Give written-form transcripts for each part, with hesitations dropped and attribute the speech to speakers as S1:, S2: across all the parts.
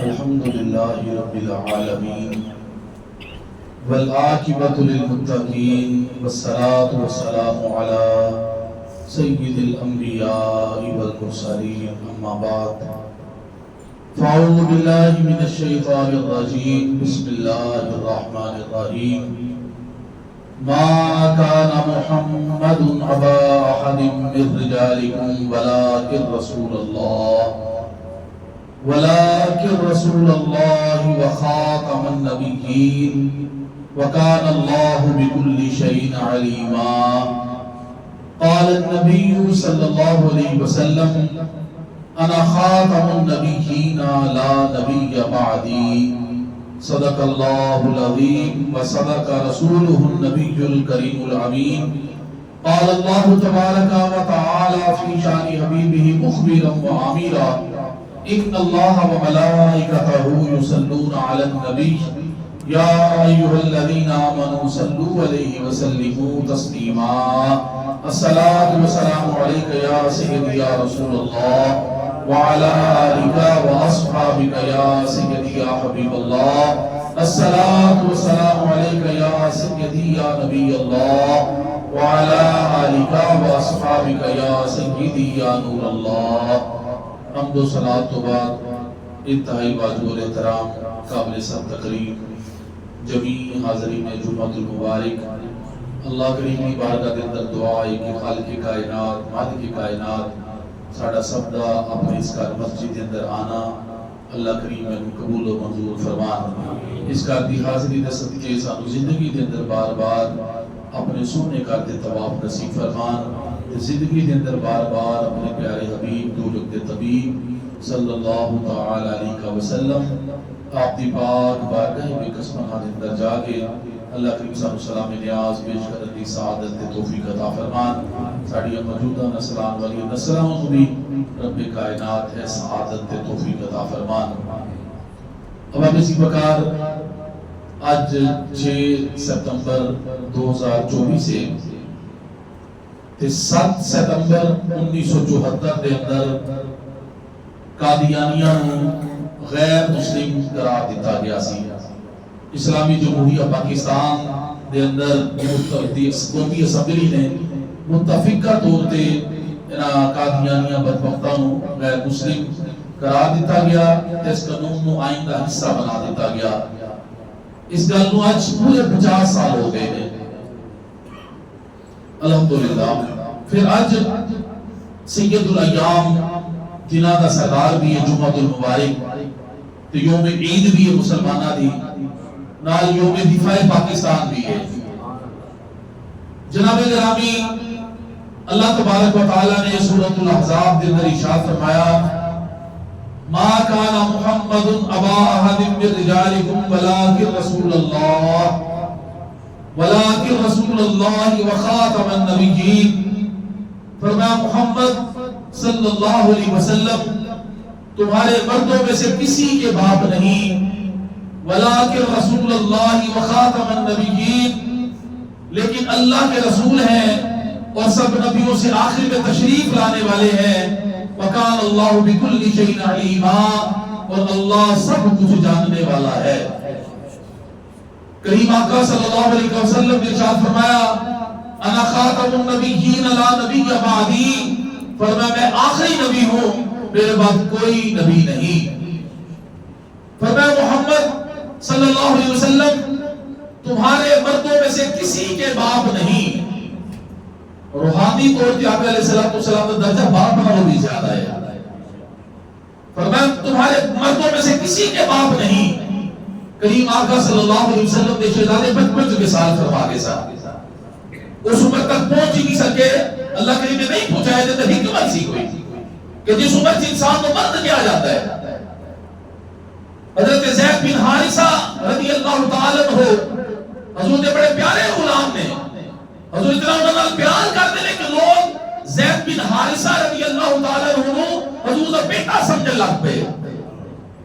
S1: الحمد لله رب العالمين والعاقبة للمتقين والصلاة والسلام على سيد الأنبياء والمرسلين أما بعد فأعوذ بالله من الشيطان الرجيم بسم الله الرحمن الرحيم ما كان محمد أبا أحد من رجالكم ولكن رسول الله وخاتم النبيين وكان الله بكل شيء عليما. قال النبي صلى الله عليه وسلم أنا خاتم النبيين لا نبي بعدي. صدق الله العظيم وصدق رسوله النبي الكريم الأمين. قال الله تبارك وتعالى في شأن حبيبه مخبرا وآمرا إن الله وملائكته يصلون على النبي يا أيها الذين آمنوا صلوا عليه وسلموا تسليما. الصلاة والسلام عليك يا سيدي يا رسول الله وعلى آلك وأصحابك يا سيدي يا حبيب الله. الصلاة والسلام عليك يا سيدي يا نبي الله وعلى آلك وأصحابك يا سيدي يا نور الله. حمد و صلاۃ تو بعد انتہائی واجب احترام قابل سب تقریب جمیع حاضرین جمعۃ المبارک، اللہ کریم کی بارگاہ کے اندر دعا ہے کہ خالق کائنات مالک کائنات ساڈا سب دا اپنے اس گھر مسجد کے اندر آنا اللہ کریم میں قبول و منظور فرمان. اس گھر دی حاضری دے صدقے سانو زندگی کے اندر بار بار اپنے سونے گھر دے طواف نصیب فرمان. زندگی کے اندر بار بار اپنے پیارے حبیب دو لکھ طبیب صلی اللہ تعالی علیہ وسلم آپ دی پاک بارگاہ میں قسمہ کے اندر جا کے اللہ کریم صلی اللہ سلام نیاز پیش کرنے کی سعادت تے توفیق عطا فرمان. ساڑی موجودہ نسلان والی نسلوں کو بھی رب کائنات ہے سعادت تے توفیق عطا فرمان. اب آپ اسی پرکار آج 6 ستمبر 2024 سے 7 ستمبر 1974 دے اندر قادیانیاں غیر مسلم قرار دیتا گیا سی. اسلامی جمہوریہ پاکستان دے اندر قومی اسمبلی نے متفقہ طور تے قادیانیاں بدبختاں غیر مسلم قرار دیتا گیا. اس قانون نو آئین دا حصہ بنا دیتا گیا. اس گل نو اج پورے 50 سال ہو گئے ہیں الحمدللہ. پھر آج سید الایام جنہ کا سردار بھی ہے جمعۃ المبارک تو یوم عید بھی ہے مسلمانہ دی نال یوم دفاع پاکستان بھی ہے. جناب گرامی اللہ تبارک و تعالی نے سورۃ الاحزاب کے اندر ارشاد فرمایا ما کان محمد ابا احد من رجالکم ولکن رسول اللہ وَلَٰكِنْ رَسُولَ اللَّهِ وَخَاتَمَ النَّبِيِّينَ. فرمایا محمد صلی اللہ علیہ وسلم تمہارے مردوں میں سے کسی کے باپ نہیں. وَلَٰكِنْ رَسُولَ اللَّهِ وَخَاتَمَ النَّبِيِّينَ لیکن اللہ کے رسول ہیں اور سب نبیوں سے آخر میں تشریف لانے والے ہیں. وَكَانَ اللَّهُ بِكُلِّ شَيْءٍ عَلِيمًا اور اللہ سب کچھ جاننے والا ہے. کریم آقا صلی اللہ علیہ وسلم نے ارشاد فرمایا انا خاتم النبیین لا نبی بعدی. فرمایا میں آخری نبی ہوں میرے بعد کوئی نبی نہیں. فرمایا محمد صلی اللہ علیہ وسلم تمہارے مردوں میں سے کسی کے باپ نہیں. روحانی طور پہ آقا علیہ السلام کا درجہ باپ نالوں بھی زیادہ ہے. فرمایا تمہارے مردوں میں سے کسی کے باپ نہیں. کریم آقا صلی اللہ علیہ وسلم نے شہزادے بچپن کے سال فرما کے ساتھ اس عمر تک پہنچ ہی نہیں سکے. اللہ کریم نے نہیں پہنچایا جاتا حکمت سی کوئی کہ جس عمر سے انسان کو مرد کیا جاتا ہے. حضرت زید بن حارثہ رضی اللہ تعالیٰ عنہ حضور کے بڑے پیارے غلام نے. حضور اتنا انہوں نے پیار کرتے ہیں کہ لوگ زید بن حارثہ رضی اللہ تعالیٰ عنہ حضور کا بیٹا سمجھنے لگ پے.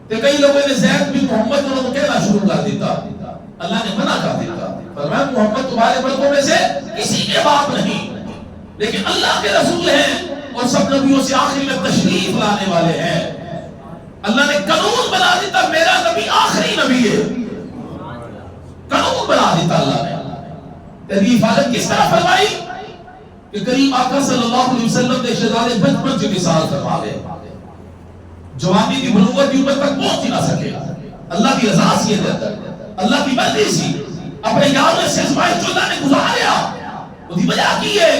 S1: کہ کئی لوگوں نے زید بن محمد انہوں نے کہنا شروع کر دیتا. اللہ نے منع کر دیتا. فرمایا محمد تمہارے مردوں میں سے کسی کے باپ نہیں لیکن اللہ کے رسول ہیں اور سب نبیوں سے آخری میں تشریف لانے والے ہیں. اللہ نے قانون بنا دیتا میرا نبی آخری نبی ہے، قانون بنا دیتا اللہ نے۔ تیری حفاظت کس طرح فرمائی کہ کریم آقا صلی اللہ علیہ وسلم نے شہزادے بچپن سے مثال فرما دے، جوانی کی بلوغت کی عمر تک پہنچ ہی نہ سکے، اللہ کی رضا سی ہے، اللہ کی مرضی سی، اپنے یار سے ازمائش جو اللہ نے گزاریا وہ دی وجہ کی ہے۔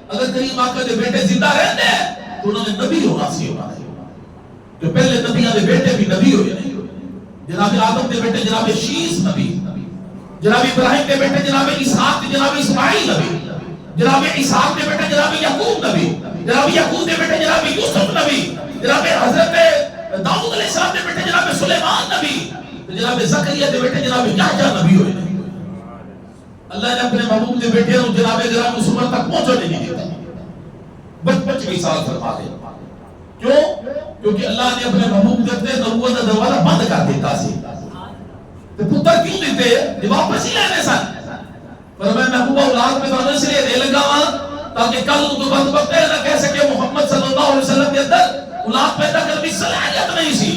S1: اگر کریم آقا کے بیٹے زندہ رہتے تو انہوں نے نبی ہونا سی ہونا ہے، کہ پہلے نبیاں دے بیٹے بھی نبی ہوئے نہیں، جناب آدم کے بیٹے جناب شیس نبی، جناب ابراہیم کے بیٹے جناب اسحاق کے جناب اسماعیل نبی، جناب اسحاق کے بیٹے جناب یعقوب نبی، جناب یعقوب کے بیٹے جناب یوسف نبی، جناب حضرت داؤد علیہ السلام کے بیٹے جناب سلیمان نبی، جناب زکریا کے بیٹے جناب یحییٰ نبی ہوئے نہیں۔ اللہ نے اپنے محبوب کے بیٹے اور جناب گرامی اس عمر تک پہنچنے نہیں دیتا، بچپن سے مثال فرما دے۔ کیوں؟ کیونکہ اللہ نے اپنے محبوب کے نبوت کا دروازہ بند کر دیتا سی، تو پتر کیوں دیتے ہیں؟ واپس ہی لینے سن، پر میں محبوبہ اولاد میں تو اس لیے دے لگا ہوں تاکہ کل تو بند بکتے نہ کہہ سکے محمد صلی اللہ علیہ وسلم کے اندر اولاد پیدا کرنے کی صلاحیت نہیں سی۔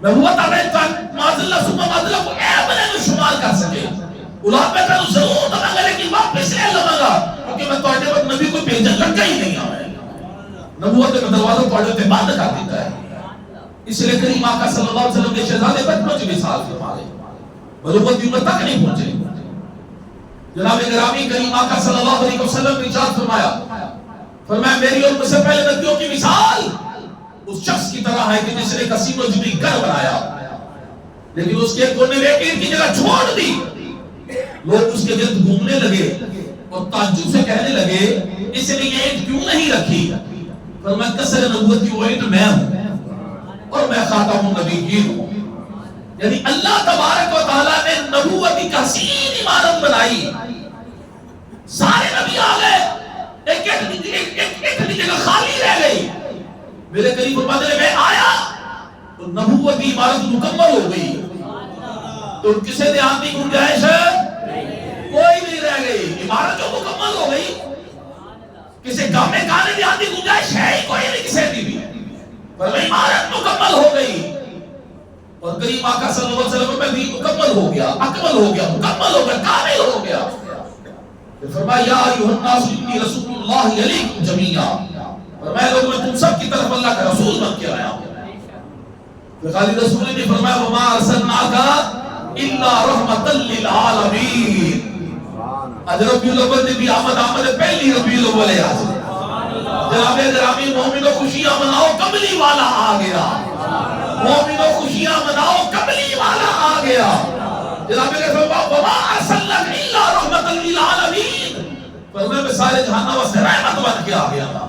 S1: محبوبہ تعالی معاذ اللہ ثم معاذ اللہ کو عیب نہیں شمار کر سکے، اولاد پیدا تو ضرور دوں گا لیکن واپس لے لوں گا، کیونکہ میں تواڈے وقت نبی کو بھیجن لگا ہی نہیں آیا، نبوت کا دروازہ تواڈے تے بند کر دیتا ہے۔ اس لیے کریم آقا صلی اللہ علیہ وسلم کے شہزادے بچپن سے مثال فرما دے، بلوغت کی عمر تک نہیں پہنچے۔ جناب گرامی کریم آقا صلی اللہ علیہ وسلم نے ارشاد فرمایا میری اور مجھ سے پہلے نبیوں کی مثال اس شخص کی طرح ہے کہ جس نے قصیم و جبی گھر بنایا لیکن اس کے کونے میں ایک کی جگہ چھوڑ دی، لوگ اس کے گرد گھومنے لگے اور تعجب سے کہنے لگے اس نے یہ اینٹ کیوں نہیں رکھی؟ فرمایا کسر نبوت کی وہ اینٹ میں ہوں اور میں خاتم النبیین ہوں۔ یعنی اللہ تبارک و تعالیٰ نے نبوت کی حسین عمارت بنائی، سارے نبی آ گئے، ایک جگہ خالی رہ گئی، میرے قریب فرماتے ہیں میں آیا تو نبوت کی عمارت مکمل ہو گئی، تو کسے دھیان کی گنجائش ہے؟ کوئی نہیں رہ گئی، عمارت جو مکمل ہو گئی، کسی گامے کانے دھیان کی گنجائش ہے ہی کوئی نہیں کسی دی بھی، پر عمارت مکمل ہو گئی۔ اور کریم آقا صلی اللہ علیہ وسلم میں بھی مکمل ہو گیا، اکمل ہو گیا، مکمل ہو گیا، کامل ہو گیا۔ فرمایا یا ایھا الناس انی رسول اللہ الیکم جمیعا، فرمایا لوگوں میں تم سب کی طرف اللہ کا رسول بن کے آیا ہوں۔ خالد رسول نے فرمایا وما ارسلناک الا رحمتا للعالمین، اج ربیع الاول دی بھی آمد پہلی ربیع الاول ہے آج، جناب گرامی مومنو خوشیاں مناؤ کملی والا آ گیا، مومنو خوشیاں مناؤ کملی والا آ گیا۔ جناب نے فرمایا وما ارسلناک الا رحمتا للعالمین، فرمایا میں سارے جہان واسطے رحمت بن کے آ گیا تھا،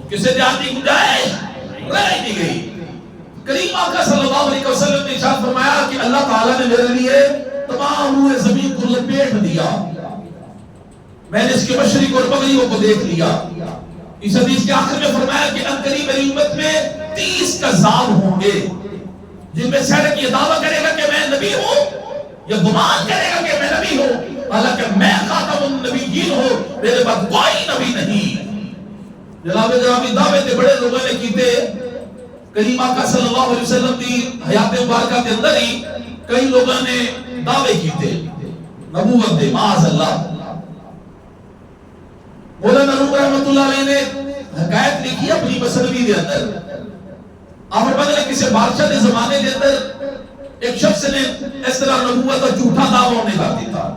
S1: کسے دھیان کی گنجائش رہ نہیں گئی۔ کریم آقا صلی اللہ علیہ وسلم نے ارشاد فرمایا کہ اللہ تعالیٰ نے میرے لیے تمام روئے زمین کو لپیٹ دیا، میں نے اس کے مشرق اور مغربوں کو دیکھ لیا۔ اس حدیث کے آخر میں فرمایا کہ انقریب میری امت میں 30 کذاب ہوں گے جن میں سے ایک یہ دعویٰ کرے گا کہ میں نبی ہوں یا گمان کرے گا کہ میں نبی ہوں، حالانکہ میں خاتم النبیین ہوں، میرے بعد کوئی نبی نہیں۔ جناب گرامی دعوے تے بڑے لوگوں نے کیتے، کریم آقا صلی اللہ علیہ وسلم کی حیات مبارکہ کے اندر ہی کئی لوگوں نے دعوے کیتے نبوت دے، معاذ اللہ۔ مولانا روم رحمت اللہ علیہ نے حکایت لکھی اپنی مسنوی کے اندر، آپ بدلے کسی بادشاہ کے زمانے کے اندر ایک شخص نے اس طرح نبوت کا جھوٹا دعویٰ ہونے کر دیتا،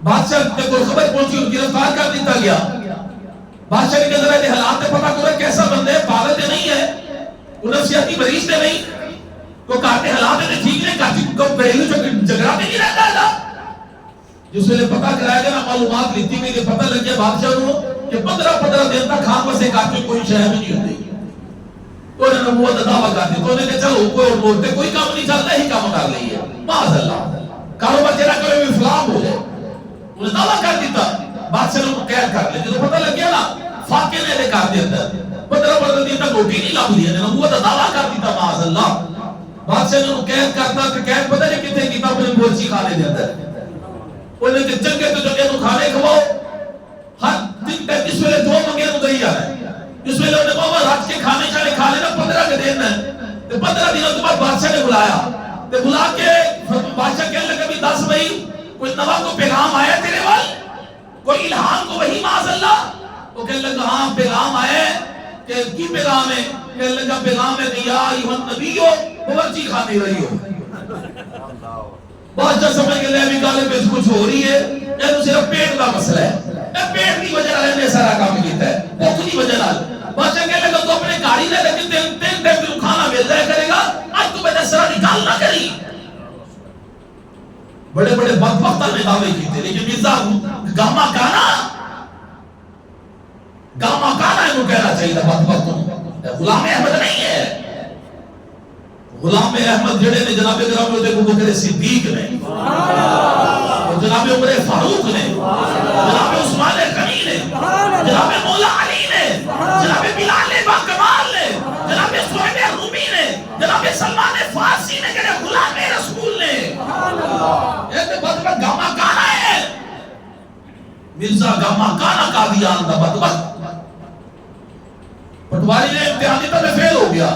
S1: بادشاہ کے کوئی خبر پہنچی اور گرفتار کر دیتا گیا۔ بادشاہ نے کہا ذرا حالات پتہ کرو کیسا بندہ ہے، پاگل تے نہیں ہے، انہیں سیاتی مریض تے نہیں، کو کہتے حالات تے ٹھیک نہیں، کہتے کو گھریلو جھگڑا تے نہیں رہتا ہے۔ جس ویلے پتہ کرایا گیا معلومات لیتی گئی کہ پتہ لگ گیا بادشاہ کو کہ 15 دن تک کھان بسے کاٹے کوئی شے بھی نہیں ہوتی، تو نے نبوت کا دعویٰ کر دیا، تو نے کہ چلو کوئی بولتے کوئی کام نہیں چلتا ہی کام کر لئیے، معاذ اللہ کاروبار چلا کرے بھی فلام ہو جائے، انہیں دعویٰ کر دیتا، بادشاہ نے قید کر لے، جو پتہ لگ گیا نا فاقے نے لے کر دیا، 15 دن تک روٹی نہیں لگ دیا، نبوت کا دعویٰ کر دیتا، معاذ اللہ۔ بادشاہ نے قید کرتا کہ قید پتہ نہیں کتنے کیتا اپنے بورچی کھانے دے اندر، انہیں کہ چنگے تو جگہ تو کھانے کھواؤ، ہر دن تک جس ویلے جو منگے تو دہی جا رہا ہے، جس ویلے انہیں کہا رات کے کھانے چاہے کھا لینا 15 کے دے 15 دنوں کے بعد بادشاہ نے بلایا، تو بلا کے بادشاہ کہنے لگا بھی دس بھائی کوئی نوا کو پیغام آیا تیرے وال، کوئی الہام کو وہی معاذ اللہ؟ وہ کہنے لگا ہاں پیغام آئے، کہ کی پیغام ہے؟ کہنے لگا پیغام ہے کہ یا ایھا النبی باورچی خانے رہی ہو۔ بادشاہ سمجھ کے لے بھی گالے پہ کچھ ہو رہی ہے، یہ تو صرف پیٹ کا مسئلہ ہے، پیٹ کی وجہ نے سارا کام کیتا ہے، بھوک کی وجہ نال۔ بادشاہ کہنے لگا تو اپنے گاڑی لے لیکن تین ٹائم تو کھانا مل جایا کرے گا، آج تو میں سارا نکال نہ کری۔ بڑے بڑے بدبختہ نے دعوے کیتے، لیکن مرزا گاما کانا ہے وہ کہنا چاہیے تھا بدبختوں، غلام احمد نہیں ہے۔ غلام احمد جڑے نے جناب گرامی ہوتے ابو بکر صدیق نے، جناب عمر فاروق نے، جناب عثمان غنی نے، جناب مولا علی نے، جناب بلال باکمال نے، جناب صہیب رومی نے، جناب سلمان فارسی نے، جناب غلام رسول نے۔ یہ تو بدبخت گاما کانا ہے، مرزا گاما کانا قادیان دا بدبخت۔ پٹواری نے امتحانی تھا میں فیل ہو گیا،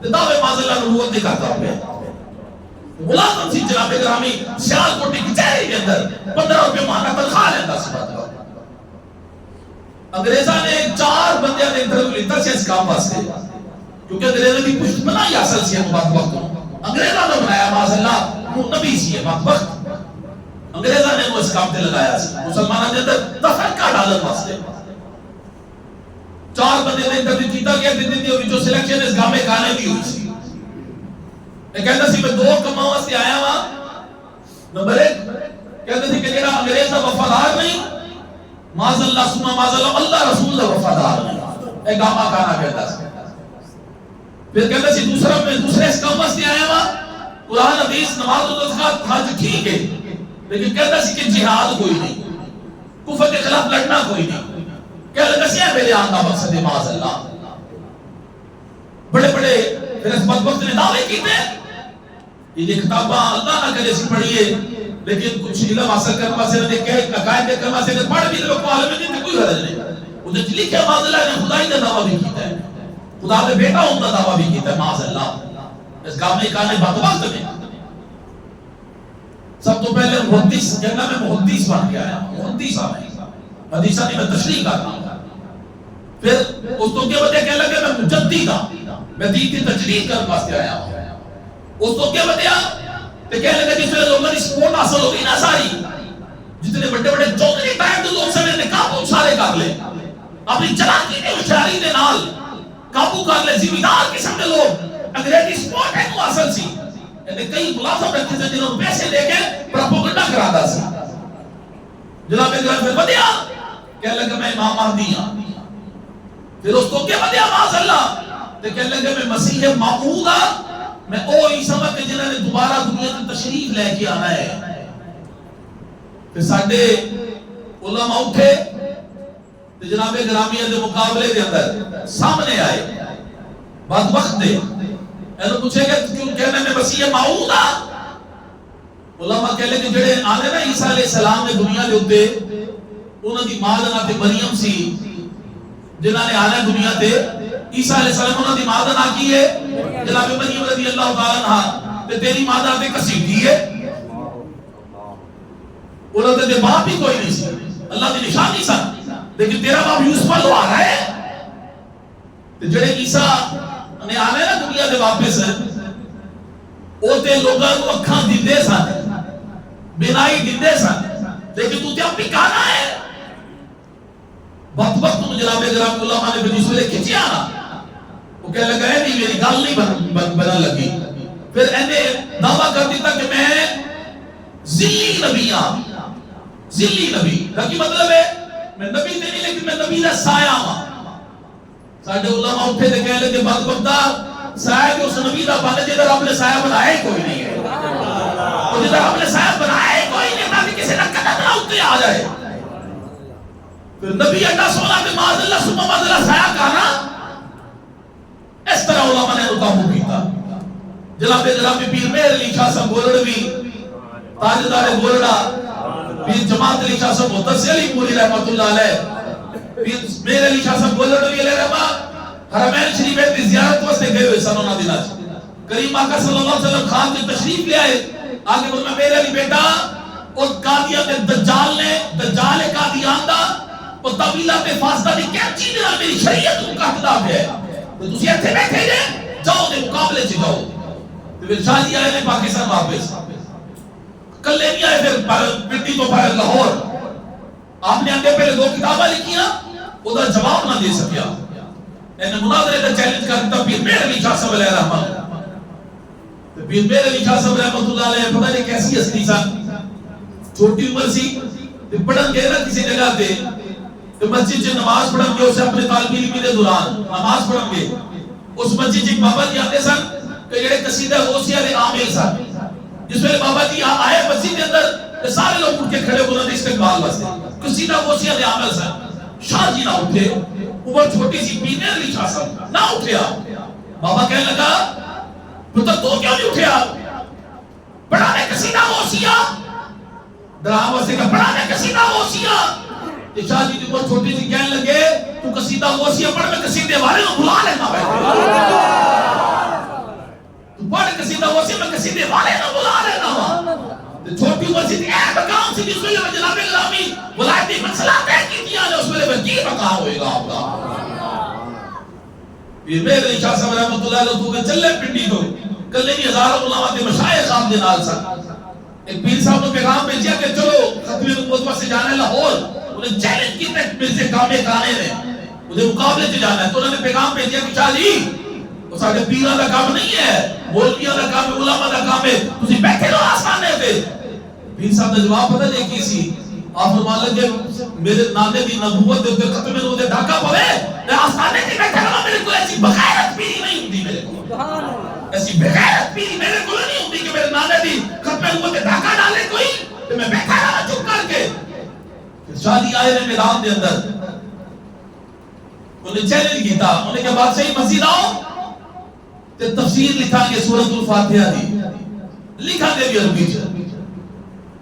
S1: دعوے معاذ اللہ نبوت نہیں کرتا پہ۔ ملازم سی جناب گرامی سیال کوٹی کی چہرے کے اندر 15 روپے مانا تنخواہ لیتا سی بات کا۔ انگریزہ نے 4 بندیاں نے انٹرویو لیتا سی اس کام واسطے، کیونکہ انگریزہ کی پشت بنا یا اصل سی ہے بات وقت۔ انگریزہ نے بنایا معاذ اللہ نبی سی ہے بات وقت، انگریزہ نے وہ اس کام تے لگایا سی مسلمانوں کے اندر تفرقہ ڈالن واسطے۔ 4 بندے نے انٹرویو کیتا گیا، دن جو سلیکشن اس گاہ میں کھانے دی ہوئی سی۔ ایک کہتا سی میں 2 کماں واسطے آیا ہوا، نمبر 1 کہتا سی کہ جیڑا انگریز دا وفادار نہیں، معاذ اللہ سنہ معاذ اللہ اللہ رسول دا وفادار نہیں، ایک گاما کھانا کہتا سی۔ پھر کہتا سی دوسرا میں دوسرے اس کام واسطے آیا ہوا، قرآن حدیث نماز و زکات حج ٹھیک ہے، لیکن کہتا سی کہ جہاد کوئی نہیں، کفر کے خلاف لڑنا کوئی نہیں۔ کہہ لگا سی ہے میرے آنگا مقصد معاذ اللہ۔ بڑے بڑے پھر اس بدبخت نے دعوے کیتے، یہ کتاباں اللہ نہ کرے سی پڑھیے، لیکن کچھ علم حاصل کرنا سے نہ کہ عقائد کرنا سے نہ پڑھ بھی لوگ عالم دین کوئی حرج نہیں۔ انہیں لکھا معاذ اللہ نے خدائی کا دعویٰ بھی کیتا ہے، خدا نے بیٹا ان کا دعویٰ بھی کیتا ہے معاذ اللہ۔ اس گاہ میں کانے بدبخت میں سب تو پہلے محدث کہنا میں محدث بن کے آیا، محدث آ میں حدیثہ نہیں میں تشریح کر رہا ہوں۔ پھر اس تو کیا وجہ کہہ لگے میں مجدد ہوں، میں دین کی تجدید کرنے واسطے آیا ہوں۔ اس تو کیا وجہ کہ کہہ لگے جس میں لوگوں نے سپورٹ حاصل ہوگی نا ساری، جتنے بڑے بڑے چودھری ٹائم تو لوگ سمجھے نے قابو سارے کر لے، اپنی چلاکی نے ہوشیاری دے نال قابو کر لے، ذمہ قسم کے لوگ انگریزی سپورٹ ہے تو حاصل سی، یعنی کئی ملازم رکھے سے جنہوں نے پیسے دے کے پروپیگنڈا کراتا سی۔ جناب اکرام پھر بدیا کہہ لگا میں امام مہدی ہوں، پھر اس کو کیا بدیا معاذ اللہ تو کہہ لگا میں مسیح موعود ہوں، میں او عیسیٰ کے جنہوں نے دوبارہ دنیا کی تشریف لے کے آنا ہے۔ پھر ساڈے علماء اٹھے تو جناب گرامیہ دے مقابلے دے اندر سامنے آئے، بدبخت دے اینو پوچھے گا کیوں کہنا میں مسیح موعود ہوں؟ علماء کہہ لے کہ جڑے آنے نا عیسیٰ علیہ السلام نے دنیا دے ہوتے انہوں دی ماں دا نام تے مریم سی، جنہاں نے آنا دنیا تے عیسیٰ علیہ السلام انہوں دی ماں دا نام کی ہے جناب مریم رضی اللہ تعالیٰ عنہ، تے تیری ماں دا نام تے کسیٹی ہے، انہوں تے باپ بھی کوئی نہیں سی، اللہ دی نشانی سن، لیکن تیرا باپ یوسف لو آ رہا ہے۔ تے جڑے عیسیٰ نے آنا ہے نا دنیا دے واپس وہ تے لوگاں کو اکھاں دیندے سن، بینائی دیندے سن، لیکن تو تے اب بھی کانا ہے۔ بدبخت تو جناب گرامی علماء نے پھر اس ویلے کھچیا نا، وہ کہہ لگا ہے نہیں میری گل نہیں بنن لگی، پھر انہیں دعویٰ کر دیتا کہ میں ذلی نبی ہوں، ذلی نبی کی مطلب ہے میں نبی تے نہیں لیکن میں نبی دا سایہ ہوں۔ ساڈے علماء اٹھے تے کہہ لگے بدبختہ سایہ جو اس نبی دا بن جدھر اپنے سایہ بنایا ہی کوئی نہیں ہے، اور جدھر اپنے سایہ بنایا ہی کوئی نہیں تاکہ کسی نہ قدم نہ اٹھتے آ جائے۔ پھر نبی اڈا سونا تے معاذ اللہ سبحانہ معاذ اللہ سایہ کہنا، اس طرح علماء نے رکابو کیتا۔ جناب جنابی پیر مہر علی شاہ صاحب گولڑوی، تاجدار گولڑا، پیر جماعت علی شاہ صاحب متصل علی پوری رحمت اللہ علیہ، پیر مہر علی شاہ صاحب گولڑوی علیہ رحمہ حرمین شریفین کی زیارت واسطے گئے ہوئے سن انہاں دناں، کریم آقا صلی اللہ علیہ وسلم خان کے تشریف لے آئے. آگے بولنا میرے علی بیٹا اور قادیان دے دجال قادیان دا اور طویلہ پہ فاصلہ دی کیا چیز ہے میری شریعت کو کہتا ہے تو تسی ایتھے بیٹھے جے جاؤ دے مقابلے سے جاؤ. پھر شاہ جی آئے نے پاکستان واپس کلے نہیں آئے پھر پنڈی تو پھر لاہور. آپ نے اندے پہلے 2 کتابیں لکھیاں ادھر جواب نہ دے سکیا. انہیں مناظرے کا چیلنج کرتا پیر میر علی شاہ صاحب علیہ رحمہ. پیر میر علی شاہ صاحب رحمۃ اللہ علیہ پتہ نہیں کیسی ہستی سن چھوٹی عمر سی پڑھن گئے نا کسی جگہ تے تو مسجد سے نماز پڑھن گے اسے اپنے طالب علم کے دوران نماز پڑھن گے اس مسجد سے بابا جی آتے سن کہ جڑے قصیدہ غوثیہ دے عامل سن جس میں بابا جی آئے مسجد کے اندر سارے لوگ اٹھ کے کھڑے ہونا دے استقبال واسطے قصیدہ غوثیہ دے عامل سن. شاہ جی نہ اٹھے عمر چھوٹی سی پیر میر علی شاہ صاحب نہ اٹھیا. بابا کہنے لگا پتر تو کیوں نہیں اٹھیا پڑھا دے قصیدہ غوثیہ ڈرامہ سے کہ پڑھا دے قصیدہ غوثیہ. شاہ جی کی عمر چھوٹی سی کہنے لگے تو قصیدہ غوثیہ پڑھ میں قصیدے والے کو بلا لینا بیٹھے تو پڑھ قصیدہ غوثیہ میں قصیدے والے کو بلا لینا. چھوٹی مسجد ایک مقام سے جس میں جناب گرامی ولایتی مسئلہ طے کی دیا ہے اس میں کی مقام ہوئے گا آپ کا. پیر میر علی شاہ صاحب رحمۃ اللہ علیہ تو چلے پنڈی تو کلے بھی ہزاروں علماء کے مشائخ آپ دے نال سن. ایک پیر صاحب نے پیغام بھیجا کہ چلو ختم نبوت سے جانا ہے لاہور. انہیں چیلنج کی تک مرزے کامے کانے نے انہیں مقابلے سے جانا ہے تو انہوں نے پیغام بھیجا کہ شاہ جی وہ سارے پیروں کا کام نہیں ہے مولویوں کا کام ہے علماء کا کام ہے تسی بیٹھے رہو آسانے پہ. پیر صاحب نے جواب پتہ نہیں کی سی آپ فرمان لگے میرے نانے دی نبوت دے اوپر ختم نبوت دے ڈھاکا پوے میں آسانے تے بیٹھا رہا میرے کو ایسی بغیرت پیری نہیں ہوندی میرے کو ایسی بغیرت پیری میرے کو نہیں ہوندی کہ میرے نانے دی ختم نبوت دے ڈھاکا ڈالے کوئی تو میں بیٹھا رہا چپ کر کے. شاہ جی آئے نے میدان دے اندر انہیں چیلنج کیتا انہیں کہ بادشاہی مسجد آؤ تے تفسیر لکھا گے سورۃ الفاتحہ دی لکھا دے بھی عربی چ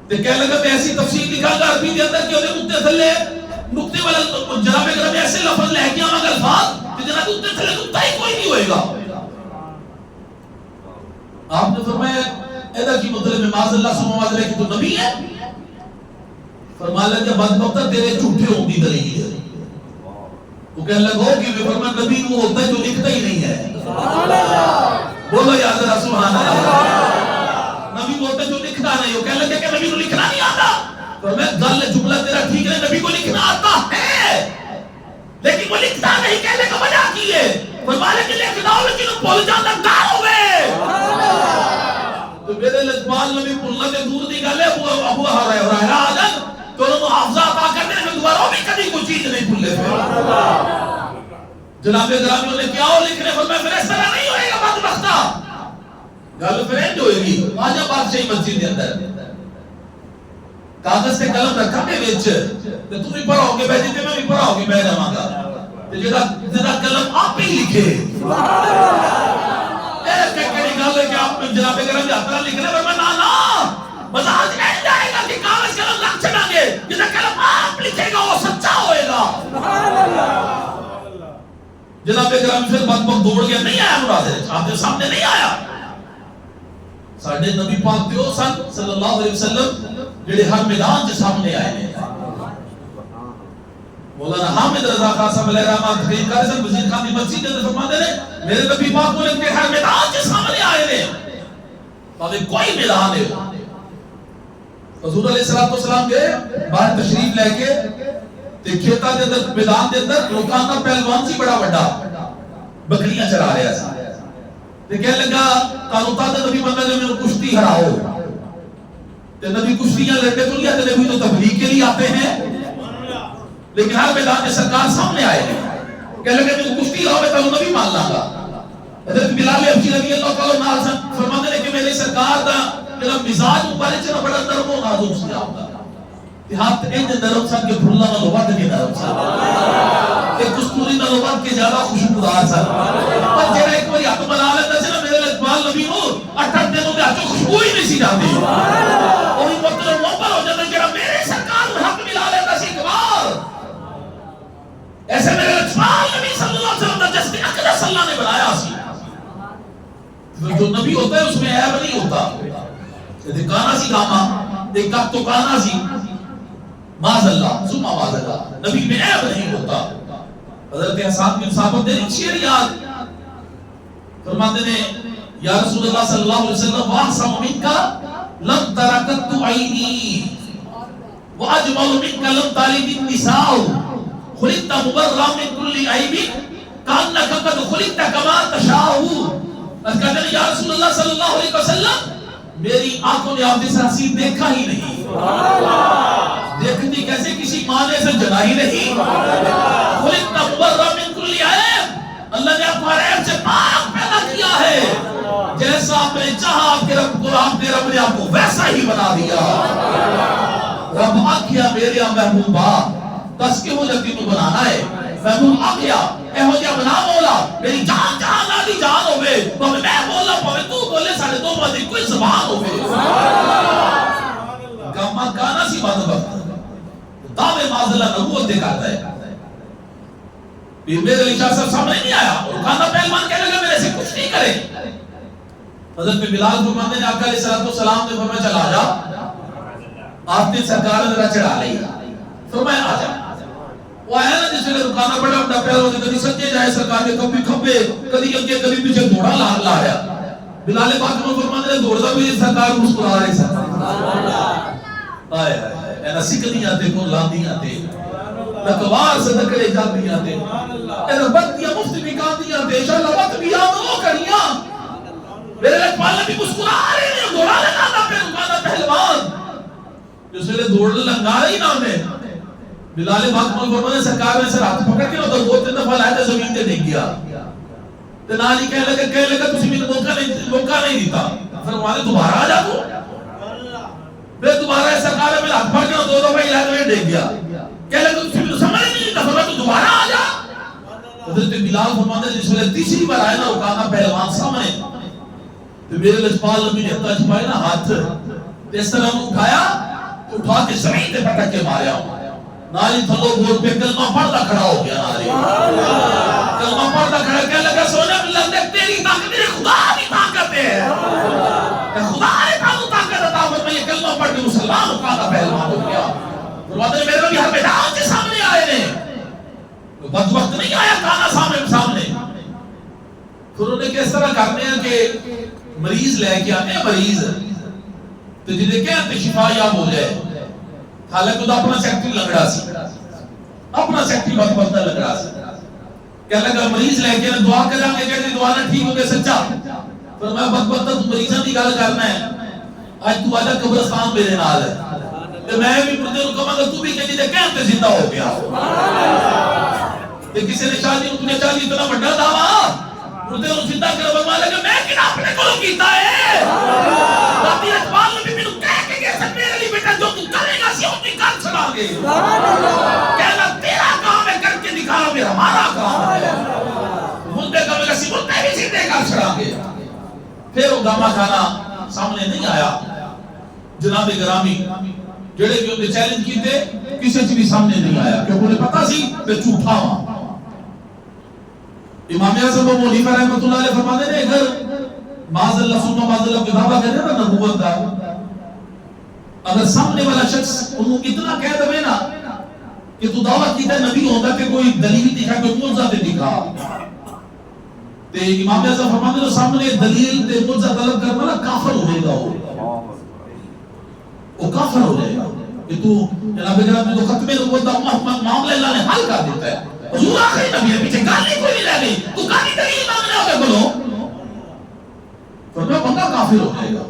S1: تے کہنے لگا میں ایسی تفسیر لکھا گا عربی کے اندر کہ انہیں نقطے تھلے نقطے والا جناب اکرم ایسے لفظ لے کے آواں گا الفاظ کہ جناب نقطے تھلے نقطہ ہی کوئی نہیں ہوئے گا. آپ نے فرمایا ایدا کی مطلب ہے معاذ اللہ سبحانہ وتعالی کی تو نبی ہے. فرمایا لگا بدبختہ تیرے جھوٹے ہوندی دلیل ہے. وہ کہنے لگا کہ میں فرمایا نبی وہ ہوتا ہے جو لکھتا ہی نہیں ہے. سبحان اللہ بولو یا ذرا سبحان اللہ. نبی بولتے جو لکھنا نہیں. وہ کہنے لگے کہ نبی کو لکھنا نہیں آتا. تو میں گل جملہ تیرا ٹھیک ہے نبی کو لکھنا آتا ہے لیکن وہ لکھتا نہیں کہنے کا وجہ کی ہے فرمایا کہ لکھنا ہو لیکن بھول جانا کہاں ہوئے. تو میرے لجپال نبی بھولنا کے دور دی گل ہے ابو ہریرہ آدم تو انہوں حافظہ عطا کرنے میں دوبارہ بھی کبھی کوئی چیز نہیں بھولے تھے. جناب گرامی نے کیا ہو لکھنے فرمایا پھر اس طرح نہیں ہوئے گا بدبختہ گل فرینڈ ہوئے گی. آجا بادشاہی مسجد کے اندر کاغذ سے قلم رکھا میں وچ تے تو بھی پڑھاؤ گے بیٹھے تے میں بھی پڑھاؤ گے بیٹھ جاواں گا تے جڑا قلم آپ ہی لکھے سبحان اللہ. اے کہڑی گل ہے کہ آپ جناب کرام دے ہاتھ لکھنا پر میں نا مزاج نہیں جائے گا کہ کاغذ قلم رکھ چھڑا گے جڑا قلم آپ لکھے گا وہ سچا ہوئے گا. سبحان اللہ. جناب کرام پھر بدبخت دوڑ گیا نہیں آیا مناظرے آپ کے سامنے نہیں آیا. ساڈے نبی پاک دیو سن صلی اللہ علیہ وسلم جڑے ہر میدان کے سامنے آئے ہیں. مولانا حامد رضا خان صاحب علیہ رحمہ تقریر کر سن وزیر خان دی مسجد کے فرماتے ہیں میرے نبی پاک بولے کہ ہر میدان کے سامنے آئے ہیں تاکہ کوئی میدان ہے. حضور علیہ الصلوۃ والسلام گئے باہر تشریف لے کے تے کھیتاں دے اندر میدان دے اندر لوکاں دا پہلوان سی بڑا بڑا بکریاں چرا رہا سی تے کہنے لگا تانوں تا نبی بندہ نے میں کشتی ہراؤ تے نبی کشتیاں لڑتے تو نہیں آتے نبی تو تبلیغ کے لیے آتے ہیں لیکن ہر میدان میں سرکار سامنے آئے ہیں. کہنے لگے میں کشتی ہراؤ میں تانوں نبی مان لاں گا. حضرت بلال ابی رضی اللہ تعالی عنہ فرماتے ہیں کہ میرے سرکار دا جڑا مزاج اوپر چ بڑا نرم و نازک سی ہوتا تے ہاتھ انج نرم سن کے پھلاں نال ود کے نرم سن تے کستوری نال ود کے زیادہ خوشبودار سن. پر جڑا ایک بار ہاتھ بنا لیتا سی نا میرے لجپال نبی نو 8 دنوں دے ہاتھ خوشبو ہی نہیں سی جاندی. وہی مطلب وہ ہو جاتا جڑا میرے سرکار نو ہاتھ ملا لیتا سی ایک بار ایسے میرے لجپال نبی صلی اللہ علیہ وسلم دا جسم اقدس اللہ نے بنایا سی. جو نبی ہوتا ہے اس میں عیب نہیں ہوتا. کانا سی کاما ایک تو کانا سی معاذ اللہ ثم معاذ اللہ، نبی میں عیب نہیں ہوتا. حضرت حسان بن ثابت نے شعر یاد فرماتے ہیں یا رسول اللہ صلی اللہ علیہ وسلم واحسن منک لم ترکت عینی واجمل منک لم تلد النساء خلقت مبرا من كل عیب کانک قد خلقت کما تشاء. کہتے ہیں یا رسول اللہ صلی اللہ علیہ وسلم میری آنکھوں نے آپ جیسا حسین دیکھا ہی نہیں. دیکھتی کیسے کسی ماں نے اسے جنا ہی نہیں. خلقت مبرا من كل عیب، اللہ نے آپ کو ہر عیب سے پاک پیدا کیا ہے. جیسا آپ نے چاہا آپ کے رب کو، آپ نے رب نے آپ کو ویسا ہی بنا دیا. رب آکھیا میرے محبوبہ دس کے مجھے تینوں بنانا ہے. محبوب آکھیا اے ہو جا بنا مولا میری جان جان آدھی جان ہوئے پہلے میں بولا پہلے تو بولے سارے دو بازی کوئی زبان ہوئے. گاما گانا سی بات وقت دعوے معذلہ نبوت دکھاتا ہے. پھر میرے علی شاہ صاحب سامنے نہیں آیا اور کانا پہلوان کہنے لگا میرے سے کچھ نہیں کرے. حضرت بلال فرماتے ہیں آقا علیہ السلام نے فرمایا چل آجا، آپ نے سرکار نے ذرا چڑھا لئی. فرمایا آجا. وہ آیا نا جس ویلے رکانا پڑا اپنا پہلوان کبھی سجے جائے سرکار نے کبھی کھبے کبھی اگے کبھی پیچھے دوڑا لایا. بلال پاک نے فرماتے ہیں دوڑ دا بھی سرکار مسکرا رہے سرکار. آئے اے نسکلیاں تے کو لاندیاں تے لکوار صدقے جاندیاں تے اے بندیاں مفت بھی کاندیاں تے انشاءاللہ وقت بھی آمدو کریاں. میرے لکپال نے بھی مسکرا رہے ہیں دوڑا لگانا پہ رکانا پہلوان جس ویلے دوڑ لنگا رہی نا انہیں. بلال پاک نے فرمایا سرکار نے سر ہاتھ پکڑ کے تو دو تین دفعہ لائے تے زمین تے ڈگ گیا. تے نالی کہنے لگا تسی مجھے موقع نہیں دیتا. فرمایا دوبارہ آ جا تو. پھر دوبارہ سرکار نے میرا ہاتھ پکڑ کے دو دفعہ لائے تے ڈگ گیا. کہنے لگا تسی مجھے سمجھ نہیں دیتا. فرمایا تو دوبارہ آ جا. حضرت بلال فرماتے ہیں جس ویلے تیسری بار آئے نا رکانا پہلوان سامنے تو میرے لجپال نبی نے اپنا چھپائے نا ہاتھ اس طرح اٹھایا اٹھا کے زمین تے پٹک کے ماریا. نالی تھلو گول پہ کلمہ پڑھتا کھڑا ہو گیا. نالی کلمہ پڑھتا کھڑا کہنے لگا سونے اللہ نے تیری طاقت میرے خدا کی طاقت ہے. خدا نے تانوں طاقت عطا فرمائی یہ کلمہ پڑھ کے مسلمان رکانا پہلوان ہو گیا. فرماتے ہیں میرے نبی ہر میدان کے سامنے آئے نے بد وقت نہیں آیا کانا سامنے. پھر انہوں نے کس طرح کرنے ہیں کہ مریض لے کے آنے ہیں مریض تو جنہیں کہتے شفا یاب ہو جائے. حالانکہ تو اپنا سیکٹری لگڑا سی اپنا سیکٹری بہت بہت لگڑا سی. کہنے لگا مریض لے کے دعا کرا کے کہتے دعا نہ ٹھیک ہو گئے سچا. پر میں بہت بہت تو مریضاں دی گل کرنا ہے. آج تو آجا قبرستان میرے نال ہے کہ میں بھی مردے کو کہاں گا تو بھی کہنی دے کہتے زندہ ہو گیا. کہ کسی نے شاہ جی نے چاہ جی اتنا بڑا دعویٰ مردے کو زندہ کر بما لگا میں کنا اپنے کو کیتا ہے. رابی اجبال نے بھی میرے کہہ کے گئے سن میرے لیے بیٹا جو تو کرے گا سی اپنی کر چھڑا گے. کہنا تیرا کام ہے کر کے دکھانا میرا ہمارا کام ہے. مردے کا ملے سی مردے بھی زندے کر چھڑا گے. پھر وہ گاما کھانا سامنے نہیں آیا. جناب گرامی جڑے بھی انہیں چیلنج کیتے کسی چیز بھی سامنے نہیں آیا کیونکہ انہیں پتا سی میں جھوٹا ہوں. امام اعظم ابو حنیفہ رحمۃ اللہ علیہ فرماتے ہیں اگر معاذ اللہ ثم معاذ اللہ کی دعویٰ کرے نا نبوت کا اگر سامنے والا شخص انہوں اتنا کہہ دے نا کہ تو دعویٰ کیتا ہے نبی ہوتا کہ کوئی دلیل دکھا کوئی معجزہ دکھا تے امام اعظم فرماتے ہیں سامنے دلیل تے معجزہ طلب کرنا نا کافر ہو جائے گا. وہ کافر ہو جائے گا کہ تو جناب گرامی تو ختم نبوت کا معاملہ اللہ نے حل کر دیتا ہے. حضور آخری نبی ہے پیچھے گالی کوئی نہیں رہ گئی تو گالی دلیل مانگنے ہوگے بولو فرمایا بندہ کافر ہو جائے گا.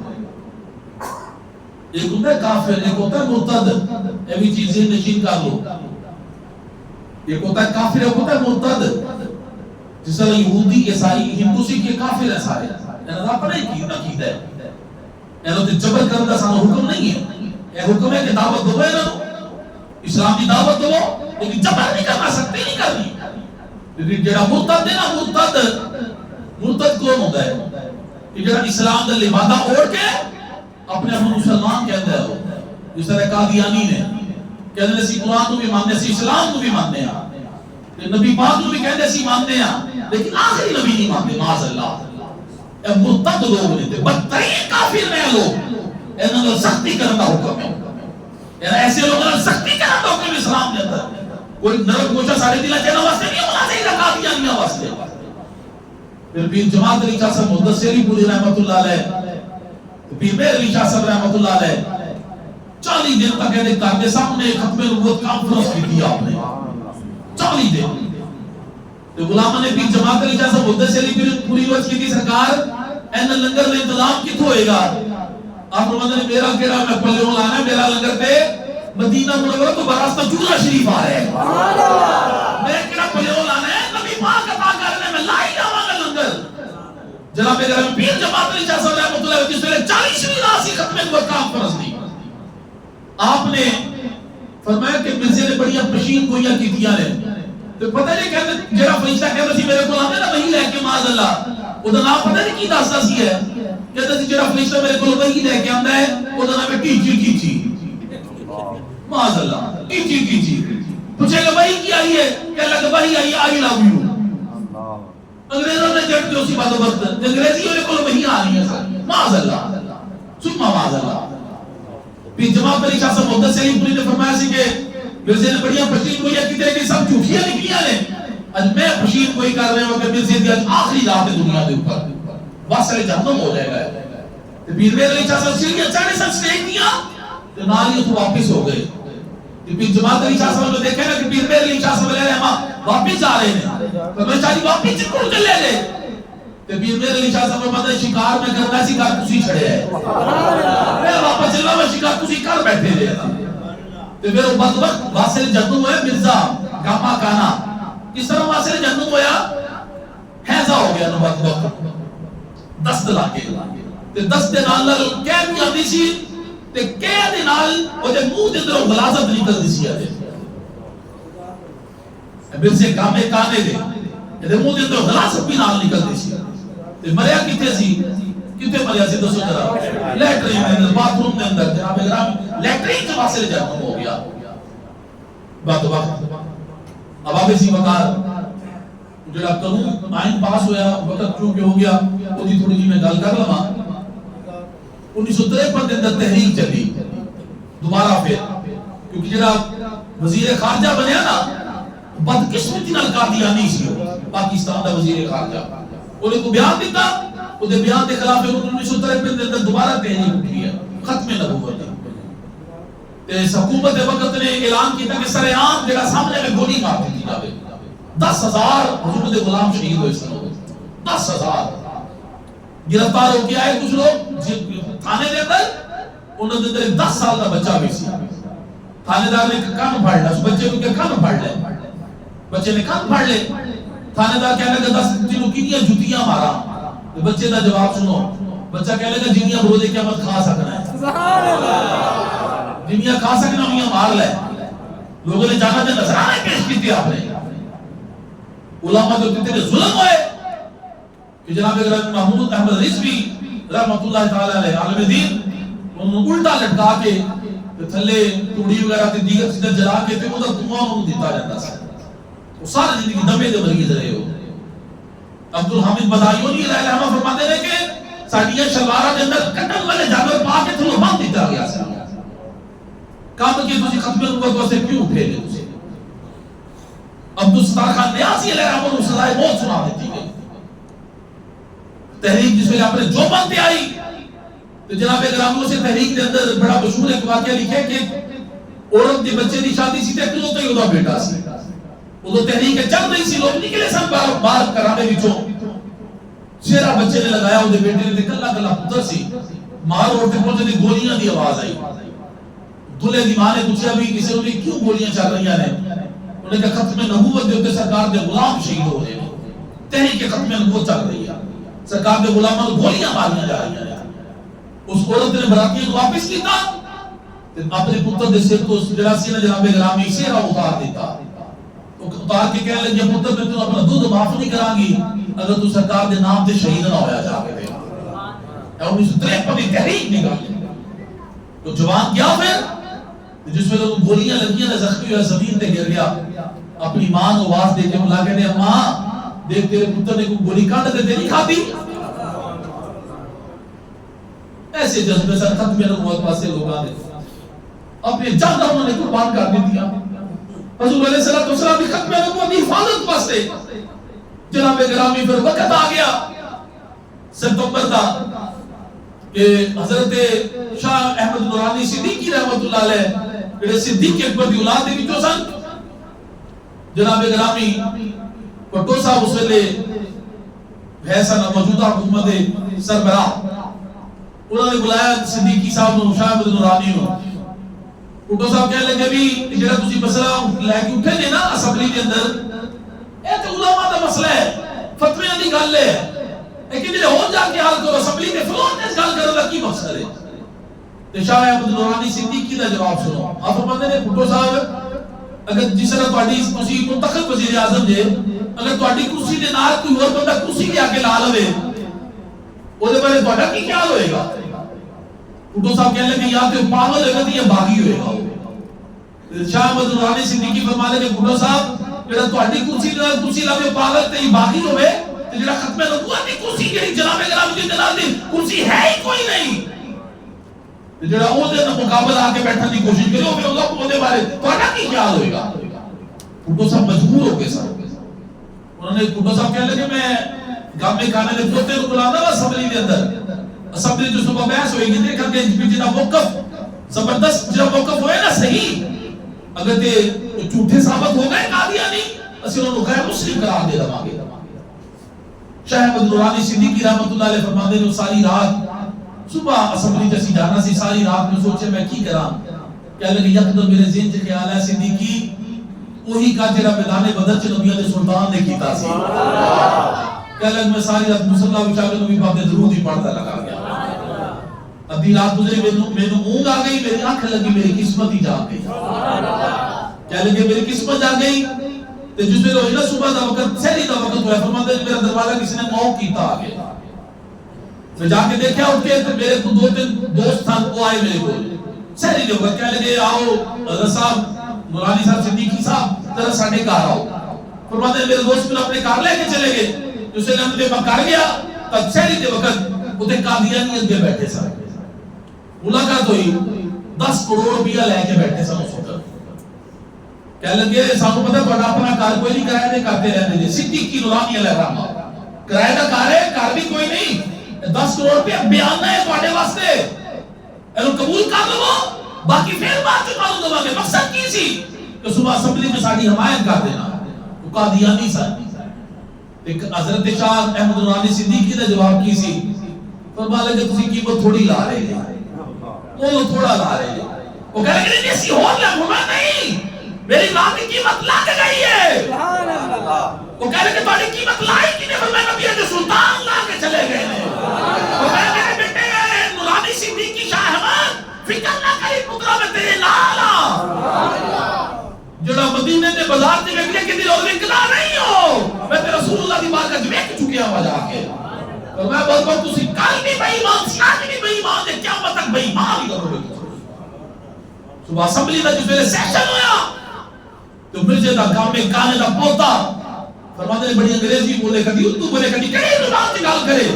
S1: ایک ہوتا ہے کافر ایک ہوتا ہے مرتد. یہ بھی چیزیں نشین کر لو. ایک ہوتا ہے کافر ایک ہوتا ہے مرتد. جس طرح یہودی عیسائی ہندو سکھ یہ کافر ہے سارے انہاں پر نہیں عقیدہ ہے انہاں تے جبر کرنے کا سانو حکم نہیں ہے. یہ حکم ہے کہ دعوت دو انہاں اسلام کی دعوت دو لیکن جبر نہیں کرنا سکتے نہیں کرنی. لیکن جڑا مرتد ہے نا مرتد کون ہوتا ہے کہ جڑا اسلام دا لبادہ اوڑھ کے اپنے آپ مسلمان کہتا ہے وہ جس طرح قادیانی نے کہتے ہیں سی قرآن کو بھی ماننے سی اسلام کو بھی ماننے ہیں نبی پاک کو بھی کہتے سی ماننے ہیں لیکن آخری نبی نہیں مانتے معاذ اللہ. اے مرتد لوگ نہیں تھے، بدترین کافر نے لوگ انہوں نے سختی کرنا حکم ہے، یعنی ایسے لوگوں نے سختی کرنا حکم اسلام کے اندر، کوئی نرم گوشہ ساڑھے دلہ چینا واسطے نہیں ہونا صحیح زکاة دیا واسطے. پھر پیر جماعت علی شاہ صاحب مدثری پوری رحمت اللہ علیہ، پیر مہر علی شاہ صاحب رحمت اللہ علیہ 40 دن تک کہتے کارڈے سامنے ختم نبوت کانفرنس کی تھی آپ نے 40 دن. تو غلامہ نے پیر جماعت علی شاہ صاحب مدثری پوری روز کی تھی سرکار این لنگر میں انتظام کت ہوئے گا؟ آپ فرماتے ہیں میرا کیڑا میں پلیوں لانا ہے، میرا لنگر پہ مدینہ منورہ تو براستہ جورا شریف آ رہے ہیں، میرا کیڑا پلیوں لانا ہے، نبی پاک عطا کرنے میں لائی جاواں گا لنگر. جناب گرامی پیر جماعت علی شاہ صاحب رحمۃ اللہ علیہ جس ویلے 40ویں راسی ختم نبوت کانفرنس دی، آپ نے فرمایا کہ مرزے نے بڑی پشین گوئیاں کیتیاں نے، تو پتہ نہیں کہتے جڑا فرشتہ کہتا سی میرے کو آنے نا وہی لے کے معاذ اللہ، وہ دا نام پتہ نہیں کی دستا سی ہے، کہتا سی جڑا فرشتہ میرے کو وہی لے کے آندا ہے وہ دا نام ہے کیچی معاذ اللہ، کیچی پوچھے گا وہی کی آئی ہے، کہہ لگا وہی آئی آئی لو یو. انگریزوں نے جٹ کے اسی بات وقت انگریزی والے کو وہی آ رہی ہے سر معاذ اللہ سما معاذ اللہ. پھر جماعت علی شاہ صاحب مدثری پوری نے فرمایا سی کہ مرزے نے بڑیاں پشین گوئیاں کی طرح کہ سب جھوٹیاں نکلیاں نے، آج میں پشین گوئی کر رہے ہوں کہ مرزے دی آج آخری رات ہے دنیا دے اوپر واسل جہنم ہو جائے گا. پھر میرے علی شاہ صاحب سیڑھیاں چڑھے سب سٹیج دیا تو نال ہی تو واپس ہو گئے. پھر جماعت علی شاہ صاحب نے دیکھا نا کہ پیر میرے علی شاہ صاحب علیہ رحمہ واپس جا رہے ہیں، تو میں چاہتی واپس چکڑ کے لے لے. تو پیر میرے علی شاہ صاحب نے پتہ شکار میں کرنا سی کار کسی چھڑے ہے، میں واپس چلا میں شکار کسی کر بیٹھے لے. تو پھر وہ بدبخت واسل جہنم ہویا مرزا گاما کانا، کس طرح واسل جہنم ہویا؟ حیضہ ہو گیا نا بدبخت، دست لاکے تے دست نال کہہ بھی آتی سی تے کہہ دے نال وہ جے منہ دے اندروں غلاظت نکل دی سی آدے مرزے گامے کانے دے تے منہ دے اندروں غلاظت بھی نال نکل دی سی. تے مریا کتے سی؟ کتے مریا سی دسو ذرا؟ لیٹرین میں اندر باتھ روم دے اندر جناب گرامی لیٹرین سے واسل جہنم ہو گیا. بات وقت اب آپ اسی وقار جڑا قانون آئین پاس ہویا وقت چونکہ ہو گیا وہ دی تھوڑی جی میں گل کر لما. 1953 کے اندر تحریک چلی دوبارہ پھر، کیونکہ جڑا وزیر خارجہ بنیا نا بدقسمتی نال قادیانی سی پاکستان دا وزیر خارجہ، انہیں کو بیان دیتا، انہیں بیان دے خلاف 1953 کے اندر دوبارہ تحریک اٹھی ہے ختم نبوت. اس حکومت وقت نے اعلان کیا کہ سر عام جڑا سامنے میں گولی مار دی جاوے. 10,000 حضور دے غلام شہید ہوئے سن، 10,000 گرفتار ہو کے آئے کچھ لوگ تھانے دے اندر، انہوں نے اندر 10 سال کا بچہ بھی سی. تھانے دار نے کان پھاڑ لیا، اس بچے کو کیا کان پھاڑ لے، بچے نے کان پھاڑ لے. تھانے دار کہنے لگا 10 دنوں کتنی جتیاں مارا. بچے کا جواب سنو، بچہ کہنے لگا جنیاں بروزے قیامت کھا سکنا ہے، سبحان اللہ جنیاں کھا سکنا ہوئیاں مار لے. لوگوں نے جانا جا نظرانے پیش کی تھی آپ نے. علماء جو کتنے ظلم ہوئے کہ جناب محمود احمد رضوی رحمت اللہ تعالی علیہ عالم دین انہوں الٹا لٹکا کے تھلے توڑی وغیرہ تے دیگر چیزیں جلا کے تے ادھر دعا انہوں دیتا جاتا ہے. وہ سارے زندگی دمے دے مریض رہے ہو. عبدالحمید بدایونی علیہ الرحمہ فرماتے ہیں کہ ساڈیاں شلوارہ دے اندر کٹن والے جانور پا کے تھلو باندھ دیتا گیا سی. کام کی تسی ختم نبوت واسطے کیوں اٹھے گے تسی؟ عبدالستار خان نیازی علیہ الرحمہ نے سزائے موت سنا دیتی گئی. تحریک جس میں اپنے جو بنتے آئی تو جناب گراموں سے تحریک دے اندر بڑا مشہور ایک واقعہ لکھے کہ عورت دی بچے دی شادی سی تے کلو تے اودا بیٹا سی. وہ تحریک چل رہی سی، لوگ نکلے سن باہر کرامے وچوں. شیرا بچے نے لگایا وہ بیٹے نے کلا کلا پتر سی. مار اڑتے پہنچے دی گولیاں دی آواز آئی. دلہے دی ماں نے پوچھا بھی کسی نے کیوں گولیاں چل رہی ہیں؟ انہوں نے کہا ختم نبوت دے اوپر سرکار دے غلام شہید ہو رہے ہیں، تحریک ختم نبوت چل رہی ہے، سرکار دے غلاموں کو گولیاں ماریاں جا رہی ہیں. اس عورت نے براتیوں کو واپس کیتا اپنے پتر دے سر کو جڑا سی نے جناب گرامی سیرا اتار دیتا. اتار کے کہنے لگے پتر میں تو اپنا دودھ معاف نہیں کران گی اگر تو سرکار دے نام تے شہید نہ ہویا جا کے. 1953 کی تحریک نکالی تو جوان کیا پھر جس میں لوگ گولیاں لگیاں نے زخمی ہوئے زمین تے گر گیا. اپنی ماں کو آواز دے کے بلا کے نے ماں دیکھ تیرے پتر نے کوئی گولی کاٹ دے نہیں کھاتی. ایسے جذبے سے ختم نبوت پاسے لوگ آ گئے، اپنے جان انہوں نے قربان کر دیا. حضور علیہ السلام کی ختم نبوت کی حفاظت واسطے جناب گرامی پھر وقت آ گیا ستمبر دا کہ حضرت شاہ احمد نورانی صدیقی رحمت اللہ علیہ جڑے صدیق اکبر دی اولاد دے وچوں سن، جناب گرامی پٹو صاحب اس ویلے ہے سن موجودہ حکومت دے سربراہ، انہوں نے بلایا صدیقی صاحب نو، شاہ احمد نورانی نو. پٹو صاحب کہنے لگے بھی جڑا تسی مسئلہ لے کے اٹھے جے نا اسمبلی دے اندر، اے تے علماء دا مسئلہ ہے، فتویاں دی گل ہے، لیکن جڑے ہون جا کے حال کرو اسمبلی میں فلان اس گل کرن دا کی مقصد ہے؟ تے شاہ احمد نورانی صدیقی دا جواب سنو. آپ فرماندے نے پٹو صاحب اگر جس طرح تہاڈی تسی منتخب وزیر اعظم جے، اگر تہاڈی کرسی دے نال کوئی اور بندہ کرسی لے کے لا لوے اودے بارے تہاڈا کی خیال ہوئے گا؟ پٹو صاحب کہنے لگے یا تے پاگل ہوئے گا یا باغی ہوئے گا. شاہ احمد نورانی صدیقی فرمانے کہ پٹو صاحب جڑا تہاڈی کرسی دے نال کرسی لاوے پاگل تے باغی ہوئے تے جڑا ختم نبوت دی کرسی جڑی جناب گرامی دے نال دی کرسی ہے ہی کوئی نہیں، تے جڑا او دے مقابلہ آ کے بیٹھن دی کوشش کرے او اللہ کو دے بارے تہاڈا کی خیال ہوئے گا؟ پٹو صاحب مجبور ہو گئے سر. انہوں نے پٹو صاحب کہنے لگے میں گامے کھانے دے پوتے کو بلانا وا اسمبلی دے اندر، اسمبلی جو صبح بحث ہوئے گی دیکھا کہ جنہ موقف زبردست جنہ موقف ہوئے نا صحیح، اگر تے جھوٹے ثابت ہو گئے قادیانی اسی انہوں نے غیر مسلم قرار دے دما گے. شاہ احمد نورانی صدیقی رحمت اللہ علیہ فرماندے نے ساری رات صبح اسمبلی جیسی جانا سی، ساری رات میں سوچے میں کی کراں. کہنے لگے یکدم میرے ذہن چ خیال ہے صدیقی وہی کا جڑا میدان بدر چ نبیوں دے سلطان نے کیتا سی. کہنے لگے میں ساری رات مصلی بچا کے نبی پاک دے درود ہی پڑھتا لگا گیا. ادھی رات گزری مینوں اونگ آ گئی، میری آنکھ لگی میری قسمت ہی جاگ گئی. کہنے لگے میری قسمت جاگ گئی. تے جس ویلے ہوئی نا صبح دا وقت سحری دا وقت ہوا، فرماتے ہیں میرا دروازہ کسی نے نوک کیتا آ گیا. میں جا کے دیکھا اٹھ کے تے میرے کو دو تین دوست تھا وہ آئے میرے کو سحری دے وقت، کہنے لگے آؤ حضرت صاحب نورانی صاحب صدیقی صاحب ذرا ساڈے گھر آؤ. فرماتے ہیں میرے دوست مجھے اپنے گھر لے کے چلے گئے. جس ویلے میں گھر گیا تب سحری دے وقت اوتے قادیانی اگے بیٹھے سن. ملاقات ہوئی، 10 کروڑ روپیہ لے کے بیٹھے سن اس وقت. کہنے لگے سانو پتہ تہاڈا اپنا کار کوئی نہیں، کرایے دے کرتے رہندے جی. صدیقی نورانی علیہ الرحمہ کرایے دا کار ہے، کار بھی کوئی نہیں، 10 کروڑ روپیہ بیان ہے تہاڈے واسطے، اینو قبول کر لو باقی پھر بعد چ معلوم دوا گے. مقصد کی سی کہ صبح اسمبلی میں ساڈی حمایت کر دینا. وہ قادیانی سن. ایک حضرت شاہ احمد نورانی صدیقی دا جواب کی سی، فرمایا کہ تسی قیمت تھوڑی لا رہے ہیں، وہ تھوڑا لا رہے ہیں. وہ کہہ رہے کہ ایسی اور نہ گھما نہیں، میری ذات کی قیمت لگ گئی ہے. سبحان اللہ. وہ کہہ رہے کہ تہاڈی قیمت لائی کی نے، فرمایا نبی دے سلطان لا کے چلے گئے نے. فرمایا میرے بیٹے نورانی صدیقی شاہ احمد فکر نہ کری پترا میں تیرے نال ہاں. جڑا مدینے دے بازار تے وکلے کدی لوگ وکلا نہیں ہو، میں تے رسول اللہ دی بارگاہ وچ ویکھ چکیا ہوں جا کے. اور میں بہت بہت تسی کل بھی بے ایمان سی، آج بھی بے ایمان تے قیامت تک بے ایمان ہی کرو گے. صبح اسمبلی دا جس ویلے سیشن ہویا تو مرزے دا کام میں کانے دا پوتا فرماتے نے بڑی انگریزی بولے، کدی اردو بولے، کدی کئی زبان سے گل کرے.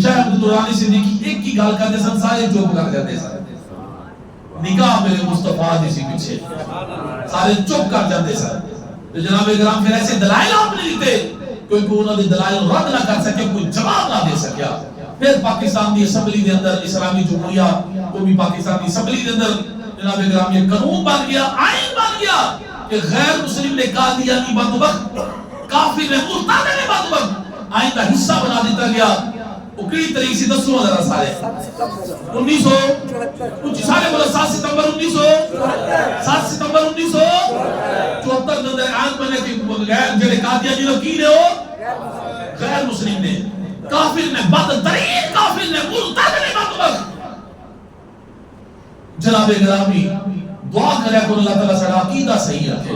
S1: شاہ احمد نورانی صدیقی ایک کی گل کرتے سن سارے چپ کر جاتے سن. نگاہ میرے مصطفیٰ دی سی پیچھے، سارے چپ کر جاتے سن. تو جناب کرام پھر ایسے دلائل آپ نے دیتے کوئی انہوں نے دلائل رد نہ کر سکے، کوئی جواب نہ دے سکیا. پھر پاکستان دی اسمبلی دے اندر اسلامی جمہوریہ کو بھی پاکستان دی اسمبلی دے اندر جناب کرام یہ قانون بن گیا، آئین بن گیا کہ غیر مسلم نے قادیانی بدبخت کافر نے مرتد نے بدبخت آئین کا حصہ بنا دیتا گیا. وہ کئی طریقے سے دسو ذرا سارے 1974 سارے بولو 7 ستمبر 1974 کے اندر آئین بنے کہ غیر جڑے قادیانی لوگ کی نے ہو غیر مسلم نے، کافر نے، بدترین کافر نے، مرتد نے بدبخت. جناب گرامی دعا کرے کہ اللہ تعالیٰ سارا عقیدہ صحیح رکھے،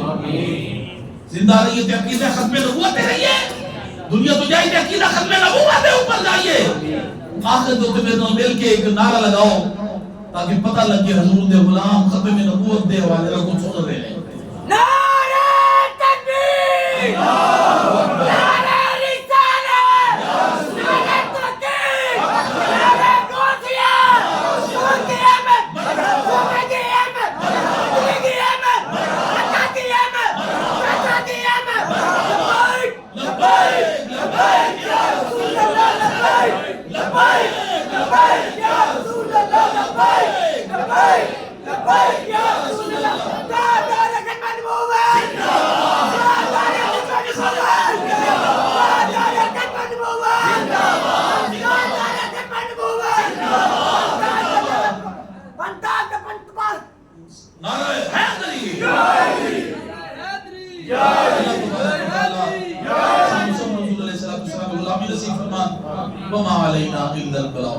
S1: زندہ رہیے تے عقیدہ ختم نبوت رہیے، دنیا تو جائے تے عقیدہ ختم نبوت دے اوپر جائیے. آخر تو میرے نال مل کے ایک نعرہ لگاؤ تاکہ پتہ لگے حضور دے غلام ختم نبوت دے حوالے رکھو سن رہے ہیں.
S2: نعرہ تکبیر، نعرہ رسالت، نعرہ تحقیق، نعرہ
S1: وما علینا الا البلاغ